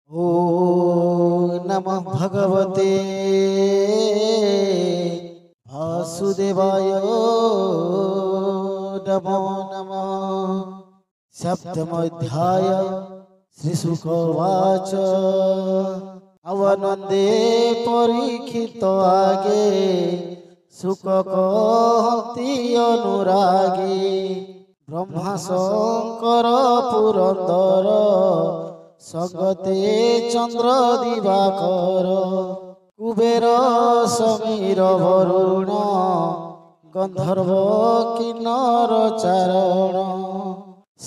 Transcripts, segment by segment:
ॐ नमः भगवते वासुदेवाय नमो नमः। सप्तमोऽध्याय श्रीशुक उवाच अवनन्दे परीक्षित आगे सुख कहन्ति अनुरागे ब्रह्मा शंकर पुरंदर संगते चंद्र दिवाकर कुबेर समीर वरुण गंधर्व किन्नर चारण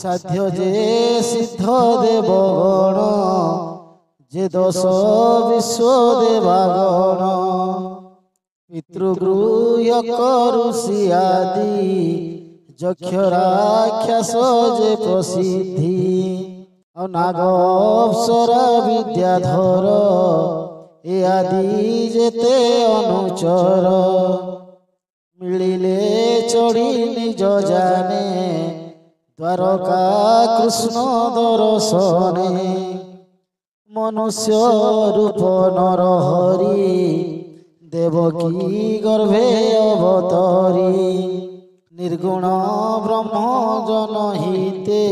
साध्य जे सिद्ध देवगण जे दश विश्व देवागण पितृगृह्यक ऋषि आदि यक्ष राक्षस जे प्रसिद्धि नाग अप्सरा विद्याधर ए आदि जेते अनुचर मिलिले चढ़ी निज जाने द्वारका कृष्ण दर्शने मनुष्य रूप नर हरि देवकी गर्भे अवतरी निर्गुण ब्रह्म जनहिते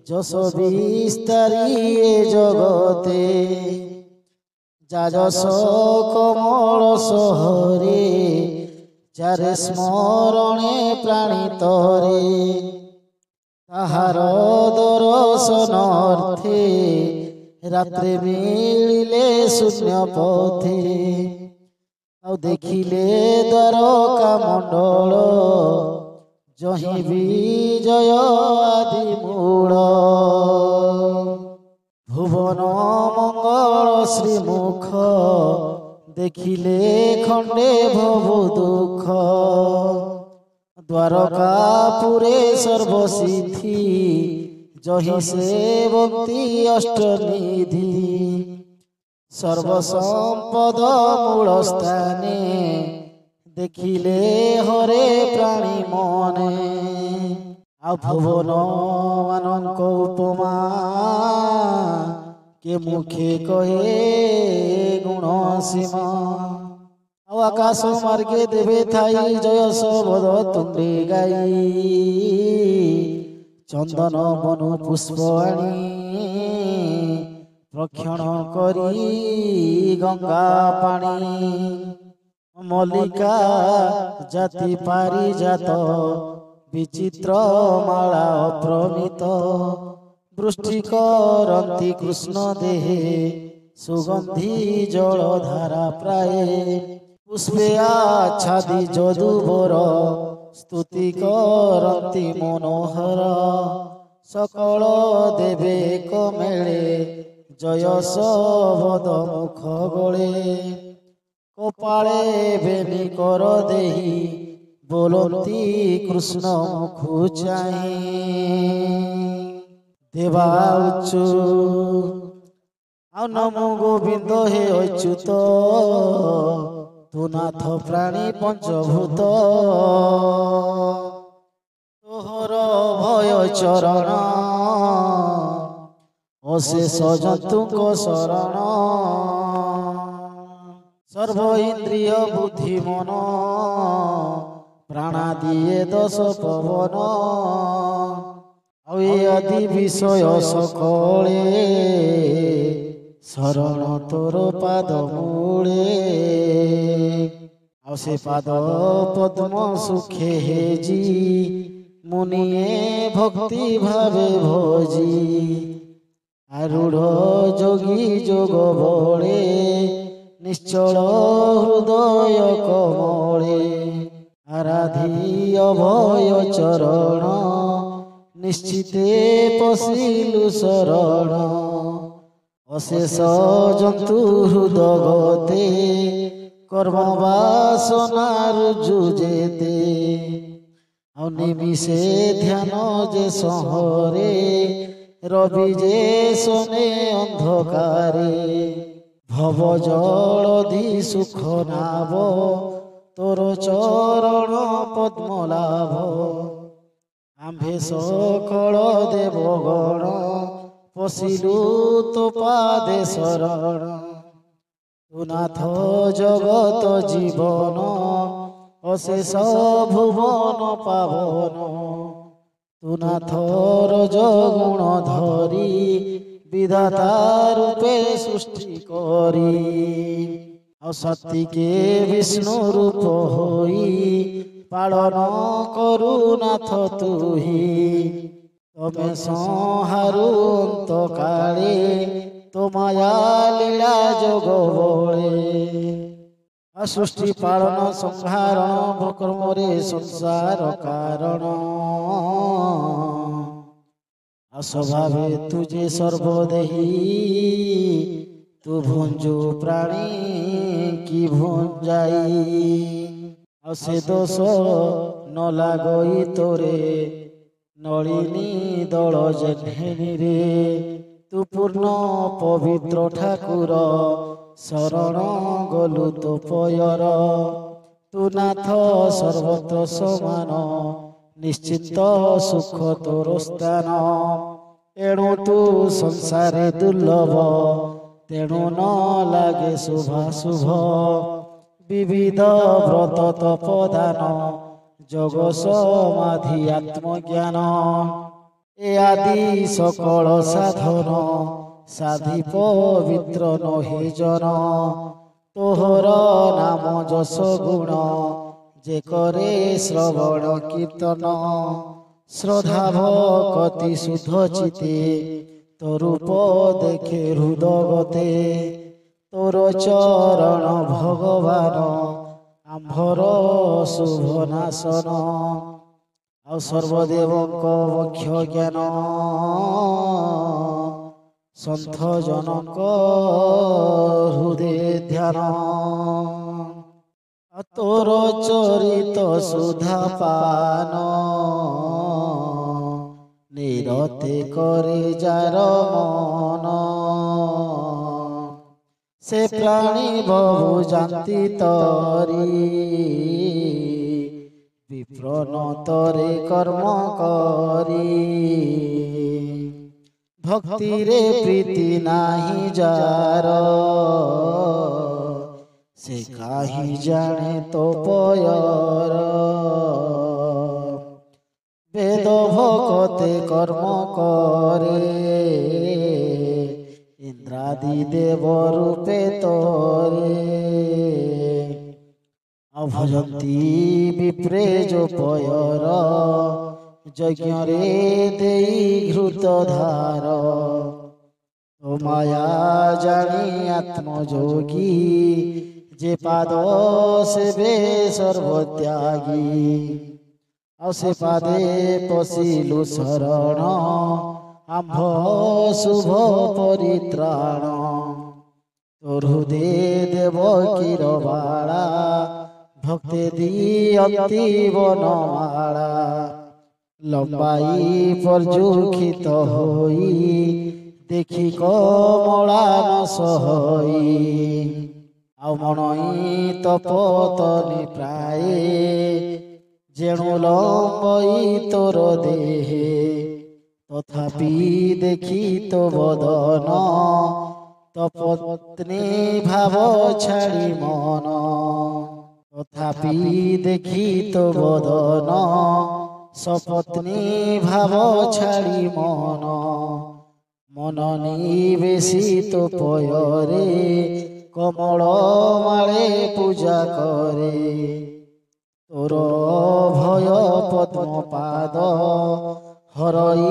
जस विस्तारी जगते जाजस कमल सहरे चारे स्मरणे प्राणितरे ताहार दर्शन अर्थे रात्रे मिलिले शून्य पथे आउ देखिले द्वारका मंडल जही विजय आदि मूल भुवन मंगल श्रीमुख देखिले खंडे भव दुख द्वारकापुरे सर्वसिद्धि जही सेवन्ति अष्टनिधि सर्वसंपद मूल स्थाने देखिले हरे प्राणी मने आ भुवन मानक उपमा के मुखे कहे गुण सीमा आकाश मार्गे देवे थाई जय सबद तुंडे गाई चंदन मनु पुष्प आनी प्रक्षण करी गंगा पानी मल्लिका जाति पारिजात विचित्र माला अप्रमित वृष्टि करन्ति कृष्ण देहे सुगंधि जलधारा प्राये पुष्पे आच्छादि जदुवर स्तुति करन्ति मनोहर सकल देवे कमेले जय सबद मुख गले कपाळे बेनी कर देही बोलती कृष्ण मुखु चाहि देवा उच्चु आ नमो गोविंद हे अच्युत तु नाथ प्राणी पंचभूत तोहर भय चरण अशेष जंतुक शरण सर्व इंद्रिय बुद्धि मन प्राणा दिए दश पवन आदि विषय सकले शरण तोर पाद मूले से पाद पद्म सुखे हेजी मुनिए भक्ति भावे भोजी आरूढ़ जोगी जोग बड़े निश्चल हृदय कमले आराधी अभय चरण निश्चिते पशिलु शरण अशेष जंतु हृदगते कर्म वासना रुजु जेते निमिषे ध्यान जे सहरे रवि जे सोने अंधकारे भव जलधि सुख नाभ तोर चरण पद्मलाभ आम्भे सकल देवगण পশিলু তো পাদে শরণ তু নাথ জগত জীবন অশেষ ভুবন পাবন তু নাথর যগুণ ধরি বিধাতা রূপে সৃষ্টি করি সত্যিকে বিষ্ণু রূপ হই পালন করু নাথ তুহি তমে সংহারু অন্তকালে তোমায়া লীলা যোগ বলে সৃষ্টি পালন সংহারণ কর্মরে সংসার কারণ স্বভাবে তুজে সর্বদেহী তু ভুঞ্জু প্রাণী কি ভুঞ্জাই সে দোষ ন লাগই তোরে নলিনী দଳ জেনেরে তু পূর্ণ পবিত্র ঠাকুর শরণ গলু তো পয়র তু নাথ সর্বত্র সমান নিশ্চিত সুখ তোর স্থান এণু তু সংসারে দুর্লভ তেণু ন লাগে শুভাশুভ বিবিধ ব্রত তপদান যোগ সমাধি আত্মজ্ঞান এ আদি সকল সাধন সাধি পবিত্র নহে জন তোহর নাম যশ গুণ যে করে শ্রবণ কীর্তন শ্রদ্ধা ভক্তি শুদ্ধ চিতে তরূপ দেখে হৃদগতে তোর চরণ ভগবান আম্ভর শুভ নাশন ଆଉ ସର୍ବଦେବଙ୍କ ମୁଖ୍ୟ ଜ୍ଞାନ ସନ୍ଥ ଜନକ ହୃଦୟ ଧ୍ୟାନ ତୋର ଚରିତ ସୁଧା ପାନ ନିରତେ করে যার মন সে প্রাণী বহু জাতি তরি বিপ্রণতরে কর্ম করি ভক্তিরে প্রীতি নাহি যার সে কাহি জানে তো পয়র বেদ ভকতে কর্ম করে ইন্দ্রাদি দেব রূপে তোরে ভজন্তি বিপ্রে যো পয়র যজ্ঞরে দেই ঘৃত ধার ও মায়া জানি আত্মযোগী যে পাদ সেবে সর্বত্যাগী ଆଉ ସେ ପାଦେ ପଶିଲୁ ଶରଣ ଆମ୍ଭ ଶୁଭ ପରିତ୍ରାଣ ତୋ ହୃଦେ ଦେବକୀର ବାଳା ଭକ୍ତି ଦିଅନ୍ତି ବନମାଳା ଲମ୍ବାଇ ପର୍ଯ୍ୟୁଖିତ ହୋଇ ଦେଖି କମଳାନ ସହଇ ଆଉ ମଣଇ ତପତନି ପ୍ରାୟେ যেণু লম্বই তোর দেহে তথাপি দেখি তো বদন তপত্নী ভাব ছাড়ি মন তথাপি দেখি তো বদন সপত্নী ভাব ছাড়ি মন মন নিবেশিত পয়রে কমল মালে পূজা করে তোর ভয় পদ্ম পাদ হরই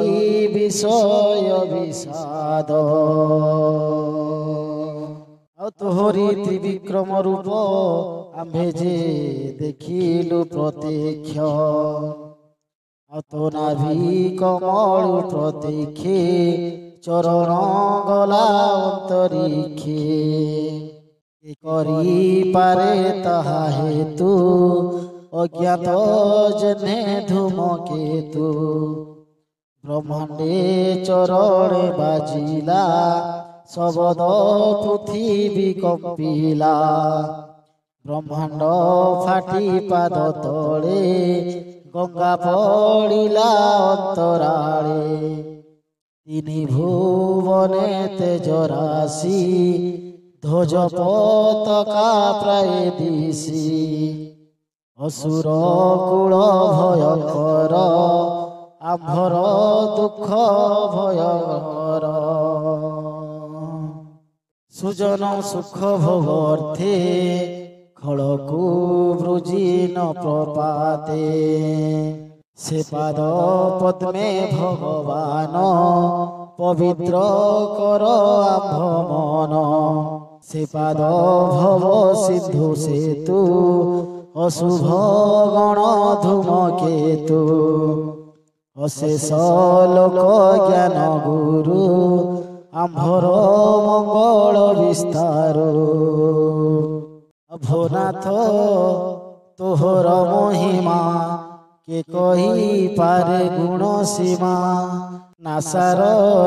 বিষয় বিষাদ ଆଉ ତୋହରି ତ୍ରିବିକ୍ରମ ରୂପ ଆମ୍ଭେ ଯେ ଦେଖିଲୁ ପ୍ରତ୍ୟକ୍ଷ ଆଉ ତୋ ନାଭି କମଳୁ ପ୍ରତ୍ୟକ୍ଷେ ଚରଣ ଗଲା ଅନ୍ତରିକ୍ଷେ କରିପାରେ ତାହା ହେତୁ অজ্ঞাত জেনে ধূমকেতু ব্রহ্মাণ্ডে চরণে বাজিলা শবদ পৃথিবী কম্পিলা ব্রহ্মাণ্ড ফাটি পাদ তলে গঙ্গা পড়িলা অন্তরালে তিনি ভুবনে তেজ রাশি ধ্বজ পতাকা প্রায় দিশি অসুর কূল ভয়ঙ্কর আম্ভর দুঃখ ভয়ঙ্কর সুজন সুখ ভোগর্থে খড়কু বৃজিন প্রপাতে সে পাদ পদ্মে ভগবান পবিত্র কর আম্ভ মন সে পাদ ভব সিন্ধু সেতু অশুভ গণ ধূমকেতু অশেষ লোক জ্ঞান গুরু আম্ভর মঙ্গল বিস্তার অভনাথ তোহর মহিমা কে কহি পারে গুণ সীমা নাসার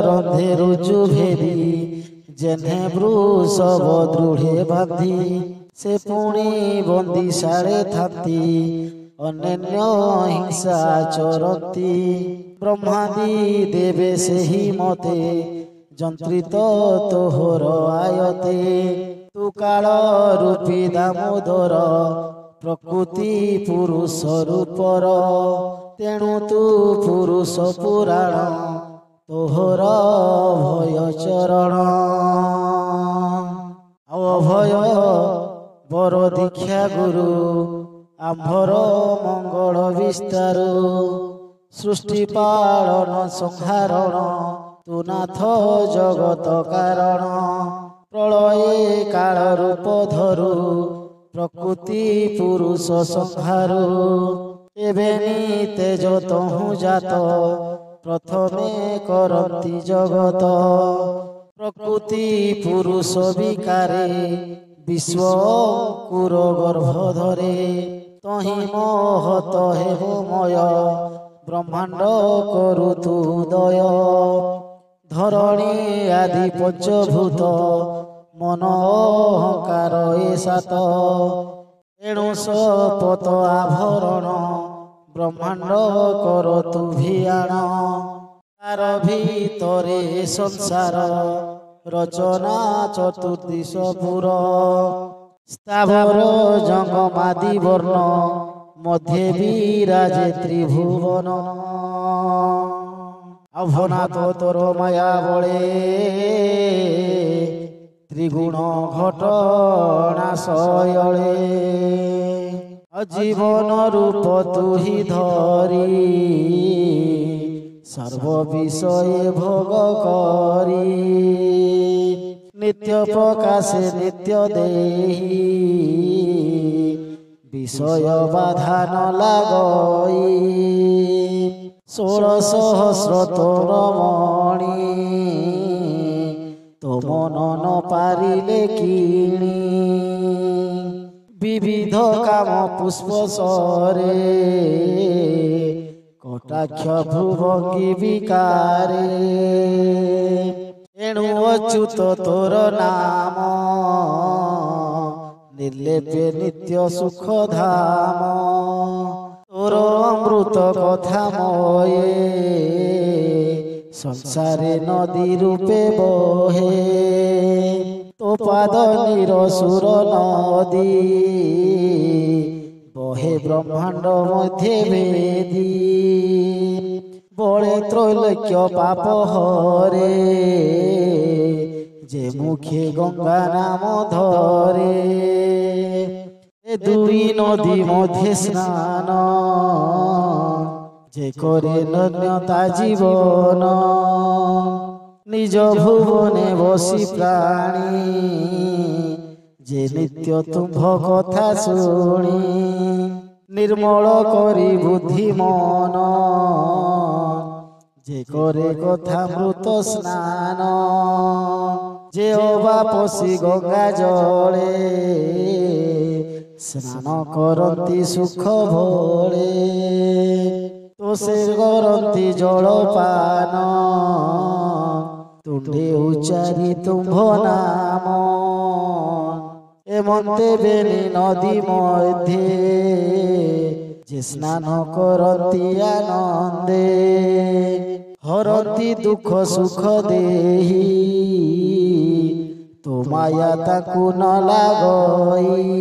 রন্ধে রুজু ভেদি জেনে বৃষভ দৃঢ়ে বাঁধি সে পুଣି বন্দিଶାଳେ থাতি অন্যান্য হিংসা চরতি ব্রহ্মাদি দেবে ସେହି মতে যন্ত্রিত তোহর আয়তে তু কাଳ রূপী দামোদর প্রকৃতি পুরুষ রূপর তেণু তু পুরুষ পুরাণ তোহর ভয় চରଣ অভয় বর দীক্ষা গুরু আম্ভর মঙ্গল বিস্তার সৃষ্টি পালন সংহাରଣ তু নাଥ জগত কাରଣ প্রলয়ে কাଳ রূপ ধরু প্রকৃতি পুরুষ সংহারু ଏବେ তেজ তহু জাত প্রথমে করন্তি জগত প্রকৃতি পুরুষ বিকারে বিশ্ব কুর গর্ভ ধরে তহি মহত হেমময় ব্রহ্মাণ্ড করু তু উদয় ধরণী আদি পঞ্চভূত মন অহংকার এ সাত এণু শপথ আভରଣ ব্রহ্মাণ্ড কর তু ভিয়াণ তার ভিতরে সংসার রচনা চতুর্দিশ পুর স্থাবর জঙ্গমাদি বর্ণ মধ্যে বিরাজে ত্রিভুবন অভনাথ তোর মায়া বলে ত্রিগুণ ঘটনা শয়লে অজীবন রূপ তুহি ধরি সর্ব বিষয়ে ভোগ করি নিত্য প্রকাশে নিত্য দেহি বিষয় বাধা ন লাগই 16,000 তোর মণি তো মন ন পারিলে কিনি বিবিধ কাম পুষ্প সরে কটাক্ষ ভ্রুভঙ্গি বিকারে এণু অচ্যুত তোর নাম নির্লেপে নিত্য সুখ ধাম তোর অমৃত কথা ময়ে সংসারে নদী রূপে বহে তো পাদ নিরসুর নদী বহে ব্রহ্মাণ্ড মধ্যে বেদী বড়ে ত্রৈলোক্য পাপ হরে যে মুখে গঙ্গা নাম ধরে এ দুই নদী মধ্যে স্নান যে করে নন্যতা জীবন নিজ ভুবনে বসি প্রাণী যে নিত্য তুম্ভ কথা শুনি নির্মল করি বুদ্ধি মন যে করে কথা মৃত স্নান যে অবা পশি গঙ্গা জলে স্নান করন্তি সুখ ভোলে তো সে করন্তি জল পান তুণ্ডে উচ্চারি তুম্ভ নাম এমন্তে বেলি নদী মধ্যে যে স্নান করন্তি আনন্দে हरती दुख सुख देही तो माया ताकू न लागई